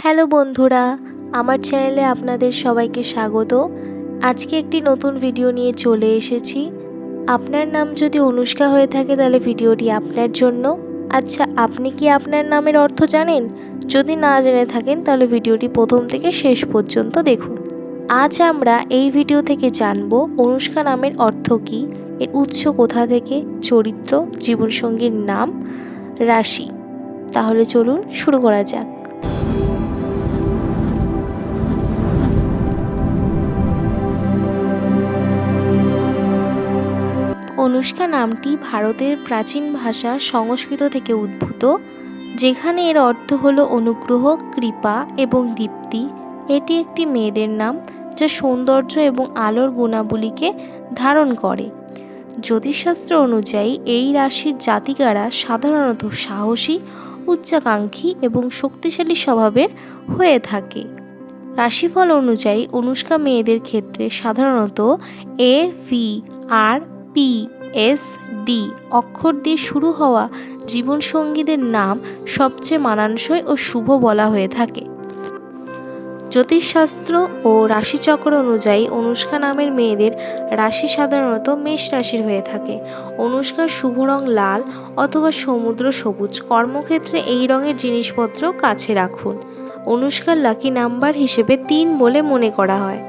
Hello বন্ধুরা, আমার চ্যানেলে আপনাদের সবাইকে স্বাগত। আজকে একটি নতুন ভিডিও নিয়ে চলে এসেছি। আপনার নাম যদি অনুষ্কা হয়ে থাকে তাহলে ভিডিওটি আপনার জন্য। আচ্ছা, আপনি কি আপনার নামের অর্থ জানেন? যদি না জেনে থাকেন তাহলে ভিডিওটি প্রথম থেকে শেষ পর্যন্ত দেখুন। আজ আমরা এই ভিডিও থেকে জানব অনুষ্কা নামের অর্থ কী, এর উৎস কোথা থেকে, চরিত্র, জীবনসঙ্গীর নাম, রাশি। তাহলে চলুন শুরু করা যাক। অনুষ্কা নামটি ভারতের প্রাচীন ভাষা সংস্কৃত থেকে উদ্ভূত, যেখানে এর অর্থ হলো অনুগ্রহ, কৃপা এবং দীপ্তি। এটি একটি মেয়েদের নাম যা সৌন্দর্য এবং আলোর গুণাবলীকে ধারণ করে। জ্যোতিষশাস্ত্র অনুযায়ী এই রাশির জাতিকারা সাধারণত সাহসী, উচ্চাকাঙ্ক্ষী এবং শক্তিশালী স্বভাবের হয়ে থাকে। রাশিফল অনুযায়ী অনুষ্কা মেয়েদের ক্ষেত্রে সাধারণত এ, ভি, আর, পি, এস, ডি অক্ষর দিয়ে শুরু হওয়া জীবনসঙ্গীদের নাম সবচেয়ে মানানসই ও শুভ বলা হয়ে থাকে। জ্যোতিষশাস্ত্র ও রাশিচক্র অনুযায়ী অনুষ্কা নামের মেয়েদের রাশি সাধারণত মেষ রাশির হয়ে থাকে। অনুষ্কার শুভ রং লাল অথবা সমুদ্র সবুজ। কর্মক্ষেত্রে এই রঙের জিনিসপত্র কাছে রাখুন। অনুষ্কার লাকি নাম্বার হিসেবে 3 বলে মনে করা হয়।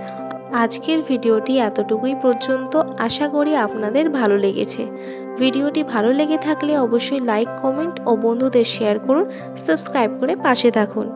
আজকের ভিডিওটি এতটুকুই পর্যন্ত। আশা করি আপনাদের ভালো লেগেছে। ভিডিওটি ভালো লেগে থাকলে অবশ্যই লাইক, কমেন্ট ও বন্ধুদের শেয়ার করুন। সাবস্ক্রাইব করে পাশে থাকুন।